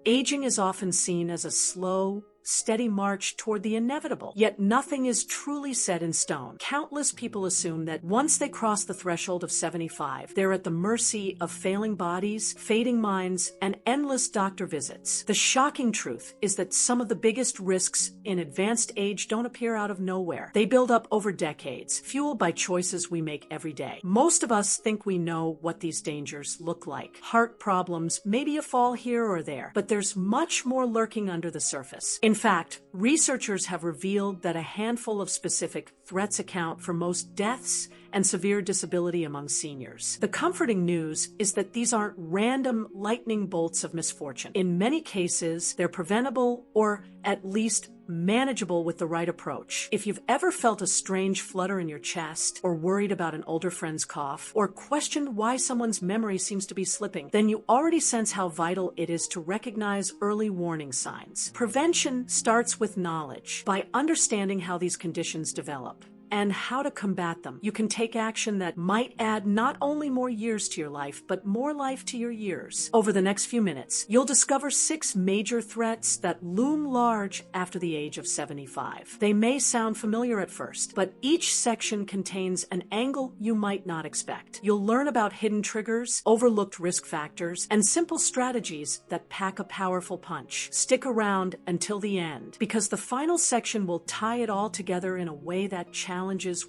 Aging is often seen as a slow, steady march toward the inevitable. Yet nothing is truly set in stone. Countless people assume that once they cross the threshold of 75, they're at the mercy of failing bodies, fading minds, and endless doctor visits. The shocking truth is that some of the biggest risks in advanced age don't appear out of nowhere. They build up over decades, fueled by choices we make every day. Most of us think we know what these dangers look like. Heart problems, maybe a fall here or there, but there's much more lurking under the surface. In fact, researchers have revealed that a handful of specific threats account for most deaths and severe disability among seniors. The comforting news is that these aren't random lightning bolts of misfortune. In many cases, they're preventable or at least manageable with the right approach. If you've ever felt a strange flutter in your chest, or worried about an older friend's cough, or questioned why someone's memory seems to be slipping, then you already sense how vital it is to recognize early warning signs. Prevention starts with knowledge. By understanding how these conditions develop and how to combat them, you can take action that might add not only more years to your life, but more life to your years. Over the next few minutes, you'll discover 6 major threats that loom large after the age of 75. They may sound familiar at first, but each section contains an angle you might not expect. You'll learn about hidden triggers, overlooked risk factors, and simple strategies that pack a powerful punch. Stick around until the end, because the final section will tie it all together in a way that challenges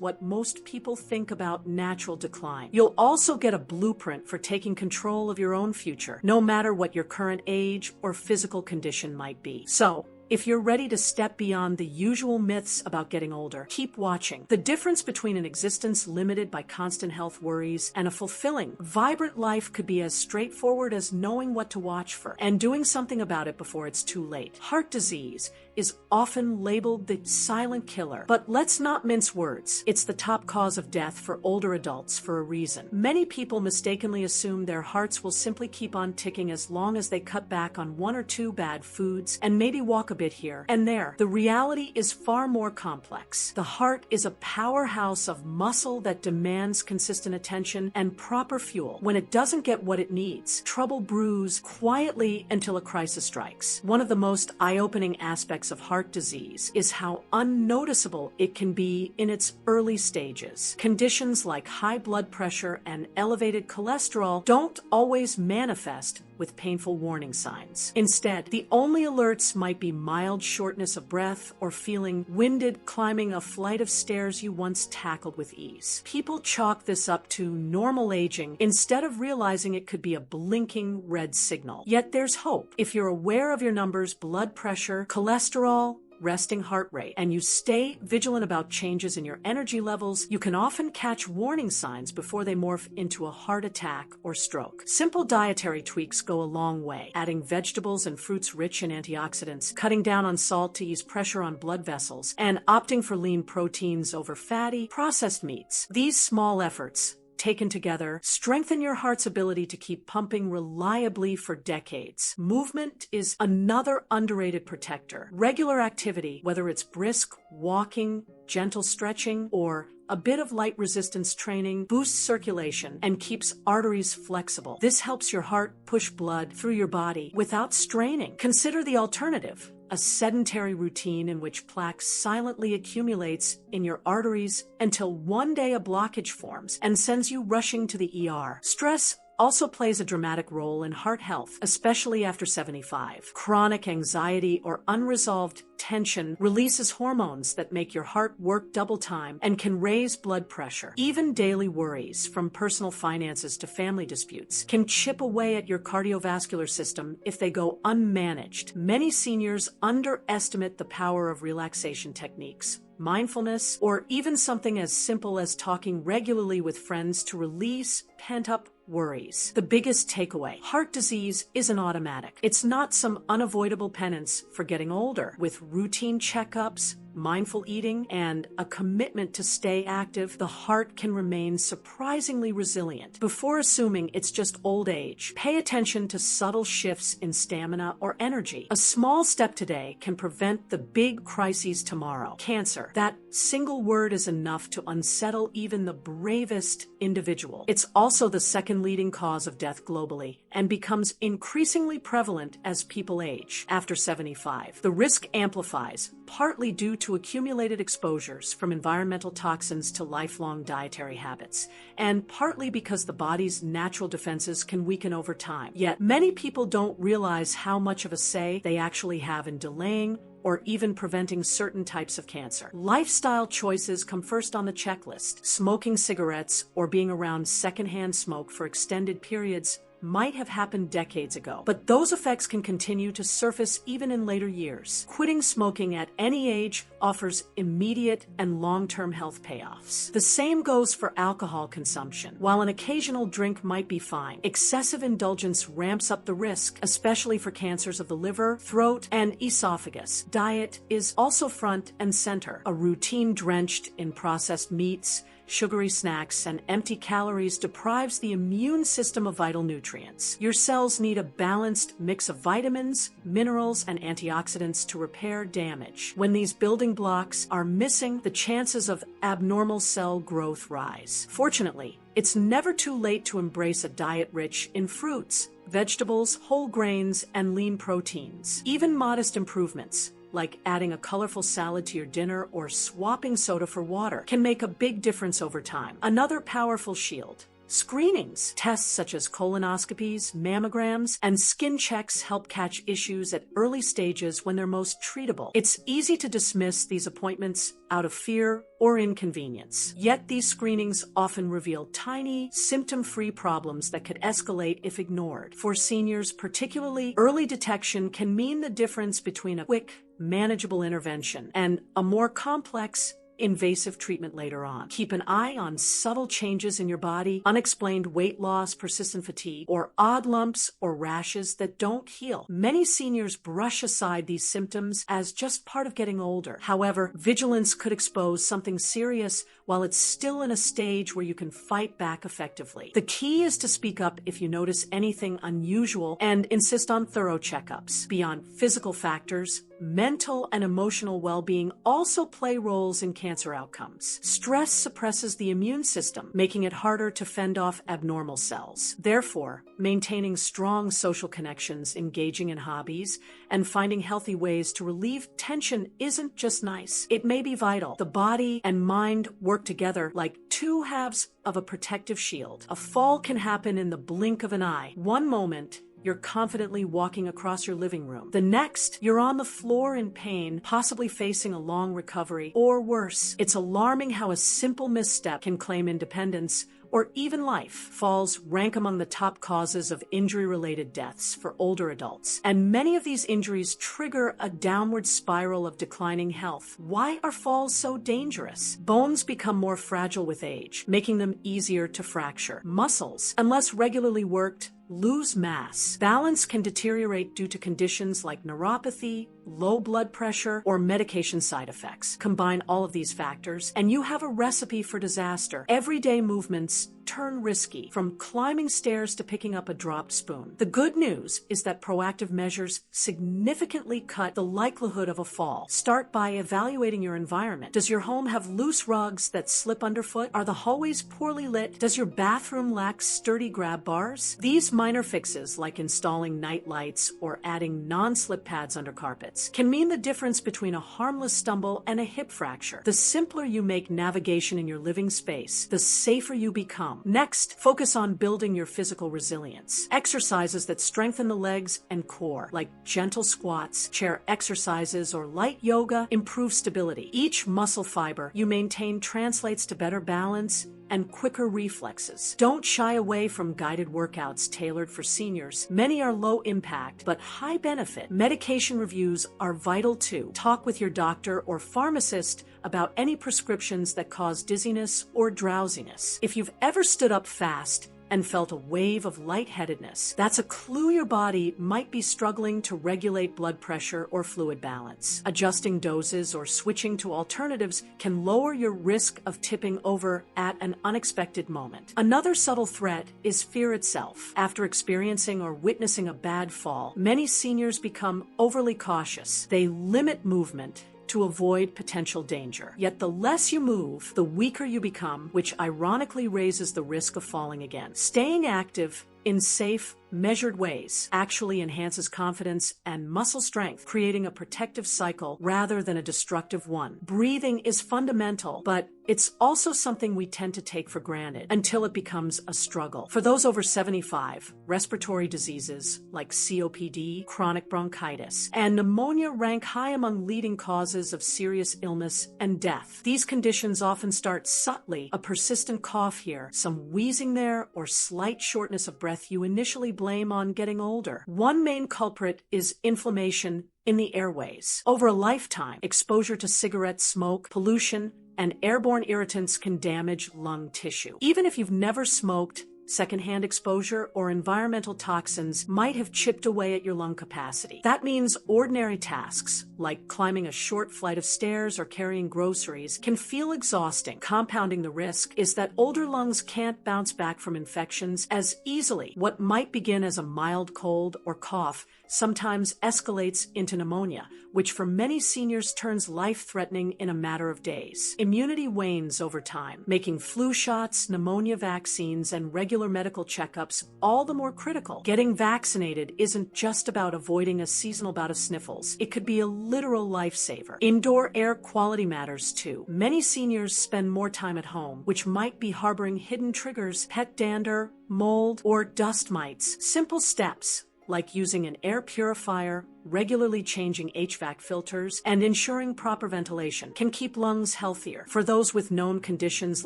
what most people think about natural decline. You'll also get a blueprint for taking control of your own future, no matter what your current age or physical condition might be. So, if you're ready to step beyond the usual myths about getting older, keep watching. The difference between an existence limited by constant health worries and a fulfilling, vibrant life could be as straightforward as knowing what to watch for and doing something about it before it's too late. Heart disease is often labeled the silent killer, but let's not mince words. It's the top cause of death for older adults for a reason. Many people mistakenly assume their hearts will simply keep on ticking as long as they cut back on 1 or 2 bad foods and maybe walk a bit here and there. The reality is far more complex. The heart is a powerhouse of muscle that demands consistent attention and proper fuel. When it doesn't get what it needs, trouble brews quietly until a crisis strikes. One of the most eye-opening aspects of heart disease is how unnoticeable it can be in its early stages. Conditions like high blood pressure and elevated cholesterol don't always manifest with painful warning signs. Instead, the only alerts might be mild shortness of breath or feeling winded climbing a flight of stairs you once tackled with ease. People chalk this up to normal aging instead of realizing it could be a blinking red signal. Yet there's hope. If you're aware of your numbers, blood pressure, cholesterol, resting heart rate, and you stay vigilant about changes in your energy levels, you can often catch warning signs before they morph into a heart attack or stroke. Simple dietary tweaks go a long way. Adding vegetables and fruits rich in antioxidants, cutting down on salt to ease pressure on blood vessels, and opting for lean proteins over fatty, processed meats. These small efforts, taken together, strengthen your heart's ability to keep pumping reliably for decades. Movement is another underrated protector. Regular activity, whether it's brisk walking, gentle stretching, or a bit of light resistance training, boosts circulation and keeps arteries flexible. This helps your heart push blood through your body without straining. Consider the alternative: a sedentary routine in which plaque silently accumulates in your arteries until one day a blockage forms and sends you rushing to the ER. Stress also plays a dramatic role in heart health, especially after 75. Chronic anxiety or unresolved tension releases hormones that make your heart work double time and can raise blood pressure. Even daily worries, from personal finances to family disputes, can chip away at your cardiovascular system if they go unmanaged. Many seniors underestimate the power of relaxation techniques, mindfulness, or even something as simple as talking regularly with friends to release pent-up worries. The biggest takeaway: heart disease isn't automatic. It's not some unavoidable penance for getting older. With routine checkups, mindful eating, and a commitment to stay active, the heart can remain surprisingly resilient. Before assuming it's just old age, pay attention to subtle shifts in stamina or energy. A small step today can prevent the big crises tomorrow. Cancer. That single word is enough to unsettle even the bravest individual. It's also the second leading cause of death globally and becomes increasingly prevalent as people age. After 75, the risk amplifies, partly due to accumulated exposures from environmental toxins to lifelong dietary habits, and partly because the body's natural defenses can weaken over time. Yet many people don't realize how much of a say they actually have in delaying or even preventing certain types of cancer. Lifestyle choices come first on the checklist. Smoking cigarettes or being around secondhand smoke for extended periods might have happened decades ago, but those effects can continue to surface even in later years. Quitting smoking at any age offers immediate and long-term health payoffs. The same goes for alcohol consumption. While an occasional drink might be fine, excessive indulgence ramps up the risk, especially for cancers of the liver, throat, and esophagus. Diet is also front and center. A routine drenched in processed meats, sugary snacks, and empty calories deprives the immune system of vital nutrients. Your cells need a balanced mix of vitamins, minerals, and antioxidants to repair damage. When these building blocks are missing, the chances of abnormal cell growth rise. Fortunately, it's never too late to embrace a diet rich in fruits, vegetables, whole grains, and lean proteins. Even modest improvements, like adding a colorful salad to your dinner or swapping soda for water, can make a big difference over time. Another powerful shield. Screenings. Tests such as colonoscopies, mammograms, and skin checks help catch issues at early stages when they're most treatable. It's easy to dismiss these appointments out of fear or inconvenience. Yet these screenings often reveal tiny, symptom-free problems that could escalate if ignored. For seniors, particularly, early detection can mean the difference between a quick, manageable intervention and a more complex, invasive treatment later on. Keep an eye on subtle changes in your body, unexplained weight loss, persistent fatigue, or odd lumps or rashes that don't heal. Many seniors brush aside these symptoms as just part of getting older. However, vigilance could expose something serious while it's still in a stage where you can fight back effectively. The key is to speak up if you notice anything unusual and insist on thorough checkups. Beyond physical factors, mental and emotional well-being also play roles in cancer outcomes. Stress suppresses the immune system, making it harder to fend off abnormal cells. Therefore, maintaining strong social connections, engaging in hobbies, and finding healthy ways to relieve tension isn't just nice. It may be vital. The body and mind work together like two halves of a protective shield. A fall can happen in the blink of an eye. One moment, you're confidently walking across your living room. The next, you're on the floor in pain, possibly facing a long recovery, or worse. It's alarming how a simple misstep can claim independence or even life. Falls rank among the top causes of injury-related deaths for older adults, and many of these injuries trigger a downward spiral of declining health. Why are falls so dangerous? Bones become more fragile with age, making them easier to fracture. Muscles, unless regularly worked, lose mass. Balance can deteriorate due to conditions like neuropathy, low blood pressure, or medication side effects. Combine all of these factors, and you have a recipe for disaster. Everyday movements turn risky, from climbing stairs to picking up a dropped spoon. The good news is that proactive measures significantly cut the likelihood of a fall. Start by evaluating your environment. Does your home have loose rugs that slip underfoot? Are the hallways poorly lit? Does your bathroom lack sturdy grab bars? These minor fixes, like installing night lights or adding non-slip pads under carpets, can mean the difference between a harmless stumble and a hip fracture. The simpler you make navigation in your living space, the safer you become. Next, focus on building your physical resilience. Exercises that strengthen the legs and core, like gentle squats, chair exercises, or light yoga, improve stability. Each muscle fiber you maintain translates to better balance and quicker reflexes. Don't shy away from guided workouts tailored for seniors. Many are low impact, but high benefit. Medication reviews are vital too. Talk with your doctor or pharmacist about any prescriptions that cause dizziness or drowsiness. If you've ever stood up fast, and felt a wave of lightheadedness, that's a clue your body might be struggling to regulate blood pressure or fluid balance. Adjusting doses or switching to alternatives can lower your risk of tipping over at an unexpected moment. Another subtle threat is fear itself. After experiencing or witnessing a bad fall, many seniors become overly cautious. They limit movement to avoid potential danger. Yet the less you move, the weaker you become, which ironically raises the risk of falling again. Staying active in safe, measured ways actually enhances confidence and muscle strength, creating a protective cycle rather than a destructive one. Breathing is fundamental, but it's also something we tend to take for granted until it becomes a struggle. For those over 75, respiratory diseases like COPD, chronic bronchitis, and pneumonia rank high among leading causes of serious illness and death. These conditions often start subtly: a persistent cough here, some wheezing there, or slight shortness of breath you initially blame on getting older. One main culprit is inflammation in the airways. Over a lifetime, exposure to cigarette smoke, pollution, and airborne irritants can damage lung tissue. Even if you've never smoked, secondhand exposure or environmental toxins might have chipped away at your lung capacity. That means ordinary tasks, like climbing a short flight of stairs or carrying groceries, can feel exhausting. Compounding the risk is that older lungs can't bounce back from infections as easily. What might begin as a mild cold or cough sometimes escalates into pneumonia, which for many seniors turns life-threatening in a matter of days. Immunity wanes over time, making flu shots, pneumonia vaccines, and regular medical checkups all the more critical. Getting vaccinated isn't just about avoiding a seasonal bout of sniffles. It could be a literal lifesaver. Indoor air quality matters too. Many seniors spend more time at home, which might be harboring hidden triggers: pet dander, mold, or dust mites. Simple steps like using an air purifier, regularly changing HVAC filters, and ensuring proper ventilation can keep lungs healthier. For those with known conditions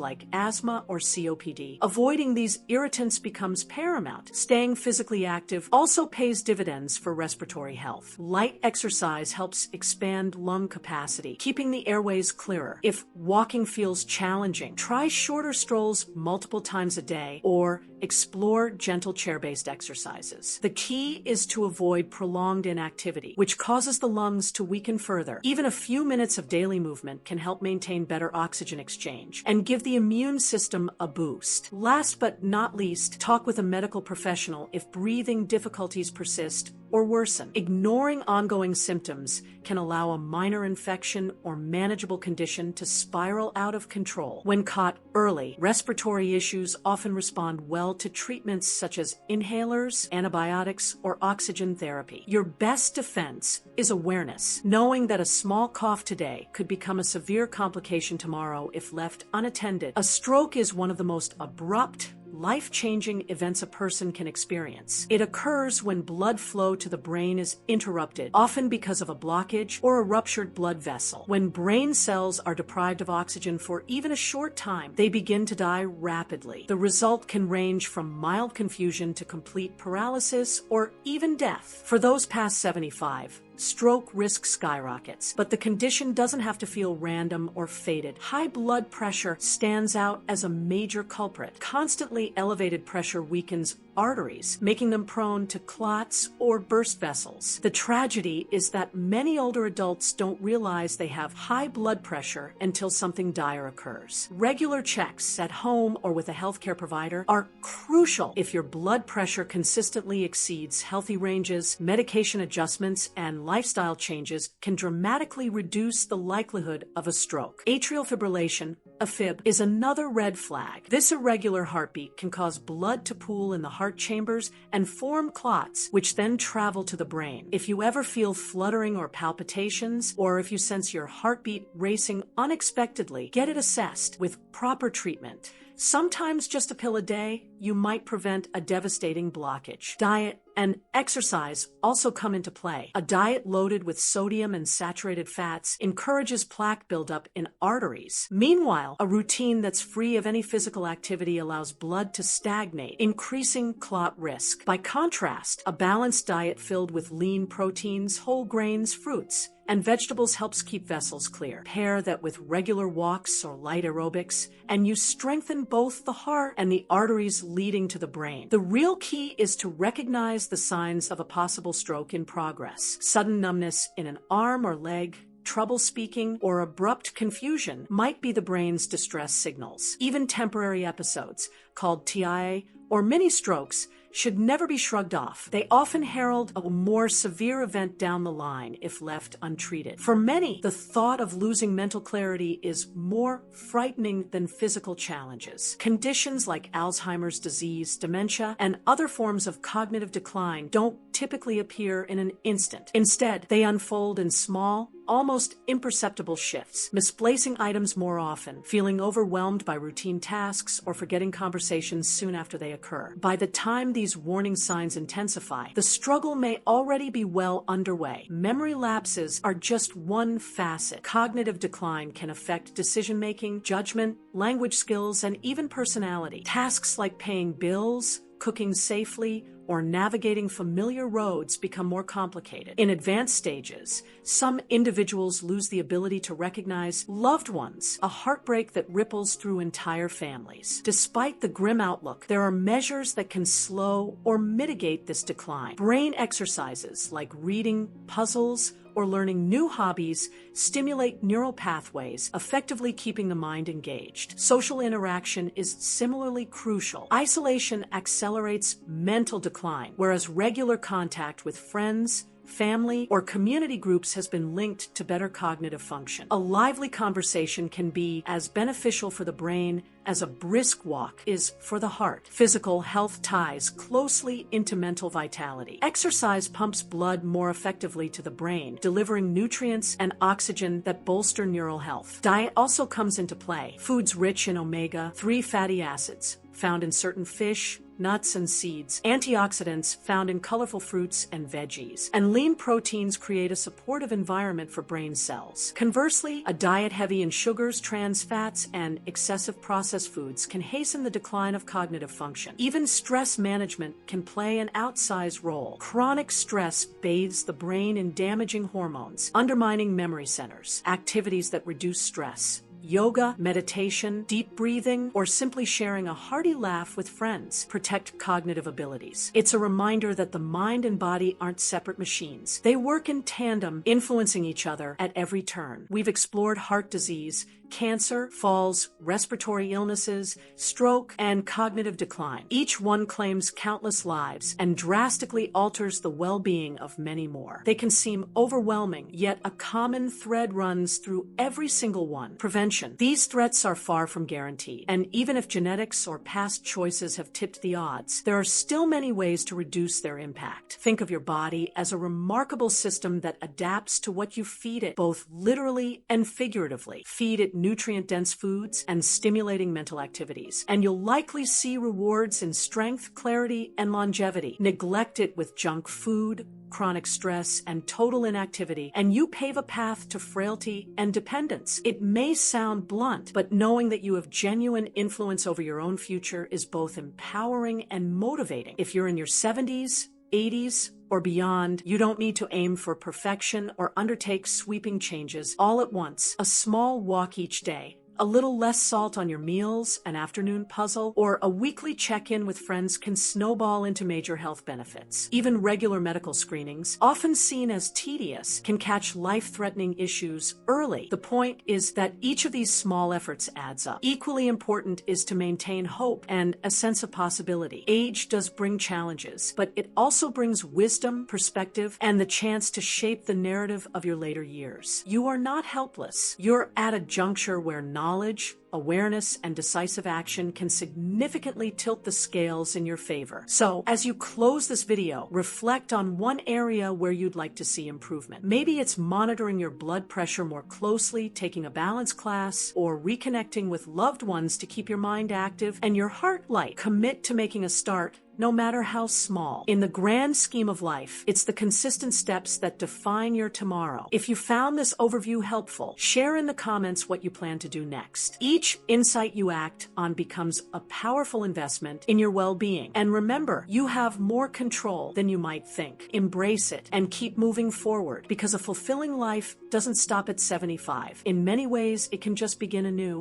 like asthma or COPD, avoiding these irritants becomes paramount. Staying physically active also pays dividends for respiratory health. Light exercise helps expand lung capacity, keeping the airways clearer. If walking feels challenging, try shorter strolls multiple times a day or explore gentle chair-based exercises. The key is to avoid prolonged inactivity, which causes the lungs to weaken further. Even a few minutes of daily movement can help maintain better oxygen exchange and give the immune system a boost. Last but not least, talk with a medical professional if breathing difficulties persist or worsen. Ignoring ongoing symptoms can allow a minor infection or manageable condition to spiral out of control. When caught early, respiratory issues often respond well to treatments such as inhalers, antibiotics, or oxygen therapy. Your best defense is awareness, knowing that a small cough today could become a severe complication tomorrow if left unattended. A stroke is one of the most abrupt, life-changing events a person can experience. It occurs when blood flow to the brain is interrupted, often because of a blockage or a ruptured blood vessel. When brain cells are deprived of oxygen for even a short time, they begin to die rapidly. The result can range from mild confusion to complete paralysis or even death. For those past 75, stroke risk skyrockets, but the condition doesn't have to feel random or fated. High blood pressure stands out as a major culprit. Constantly elevated pressure weakens arteries, making them prone to clots or burst vessels. The tragedy is that many older adults don't realize they have high blood pressure until something dire occurs. Regular checks at home or with a healthcare provider are crucial. If your blood pressure consistently exceeds healthy ranges, medication adjustments and lifestyle changes can dramatically reduce the likelihood of a stroke. Atrial fibrillation, AFib, is another red flag. This irregular heartbeat can cause blood to pool in the heart chambers and form clots, which then travel to the brain. If you ever feel fluttering or palpitations, or if you sense your heartbeat racing unexpectedly, get it assessed with proper treatment. Sometimes just a pill a day, you might prevent a devastating blockage. Diet and exercise also come into play. A diet loaded with sodium and saturated fats encourages plaque buildup in arteries. Meanwhile, a routine that's free of any physical activity allows blood to stagnate, increasing clot risk. By contrast, a balanced diet filled with lean proteins, whole grains, fruits, and vegetables helps keep vessels clear. Pair that with regular walks or light aerobics, and you strengthen both the heart and the arteries leading to the brain. The real key is to recognize the signs of a possible stroke in progress. Sudden numbness in an arm or leg, trouble speaking, or abrupt confusion might be the brain's distress signals. Even temporary episodes, called TIA or mini strokes, should never be shrugged off. They often herald a more severe event down the line if left untreated. For many, the thought of losing mental clarity is more frightening than physical challenges. Conditions like Alzheimer's disease, dementia, and other forms of cognitive decline don't typically appear in an instant. Instead, they unfold in small, almost imperceptible shifts, misplacing items more often, feeling overwhelmed by routine tasks, or forgetting conversations soon after they occur. By the time these warning signs intensify, the struggle may already be well underway. Memory lapses are just one facet. Cognitive decline can affect decision-making, judgment, language skills, and even personality. Tasks like paying bills, cooking safely, or navigating familiar roads become more complicated. In advanced stages, some individuals lose the ability to recognize loved ones, a heartbreak that ripples through entire families. Despite the grim outlook, there are measures that can slow or mitigate this decline. Brain exercises like reading, puzzles, or learning new hobbies stimulate neural pathways, effectively keeping the mind engaged. Social interaction is similarly crucial. Isolation accelerates mental decline, whereas regular contact with friends, family, or community groups has been linked to better cognitive function. A lively conversation can be as beneficial for the brain as a brisk walk is for the heart. Physical health ties closely into mental vitality. Exercise pumps blood more effectively to the brain, delivering nutrients and oxygen that bolster neural health. Diet also comes into play. Foods rich in omega-3 fatty acids, found in certain fish, nuts, and seeds, antioxidants found in colorful fruits and veggies, and lean proteins create a supportive environment for brain cells. Conversely, a diet heavy in sugars, trans fats, and excessive processed foods can hasten the decline of cognitive function. Even stress management can play an outsized role. Chronic stress bathes the brain in damaging hormones, undermining memory centers. Activities that reduce stress, yoga, meditation, deep breathing, or simply sharing a hearty laugh with friends protect cognitive abilities. It's a reminder that the mind and body aren't separate machines. They work in tandem, influencing each other at every turn. We've explored heart disease, cancer, falls, respiratory illnesses, stroke, and cognitive decline. Each one claims countless lives and drastically alters the well-being of many more. They can seem overwhelming, yet a common thread runs through every single one: prevention. These threats are far from guaranteed, and even if genetics or past choices have tipped the odds, there are still many ways to reduce their impact. Think of your body as a remarkable system that adapts to what you feed it, both literally and figuratively. Feed it nutrient-dense foods and stimulating mental activities, and you'll likely see rewards in strength, clarity, and longevity. Neglect it with junk food, chronic stress, and total inactivity, and you pave a path to frailty and dependence. It may sound blunt, but knowing that you have genuine influence over your own future is both empowering and motivating. If you're in your 70s, 80s, or beyond, you don't need to aim for perfection or undertake sweeping changes all at once. A small walk each day, a little less salt on your meals, an afternoon puzzle, or a weekly check-in with friends can snowball into major health benefits. Even regular medical screenings, often seen as tedious, can catch life-threatening issues early. The point is that each of these small efforts adds up. Equally important is to maintain hope and a sense of possibility. Age does bring challenges, but it also brings wisdom, perspective, and the chance to shape the narrative of your later years. You are not helpless. You're at a juncture where knowledge, awareness, and decisive action can significantly tilt the scales in your favor. So, as you close this video, reflect on one area where you'd like to see improvement. Maybe it's monitoring your blood pressure more closely, taking a balance class, or reconnecting with loved ones to keep your mind active and your heart light. Commit to making a start, no matter how small. In the grand scheme of life, it's the consistent steps that define your tomorrow. If you found this overview helpful, share in the comments what you plan to do next. Each insight you act on becomes a powerful investment in your well-being. And remember, you have more control than you might think. Embrace it and keep moving forward, because a fulfilling life doesn't stop at 75. In many ways, it can just begin anew.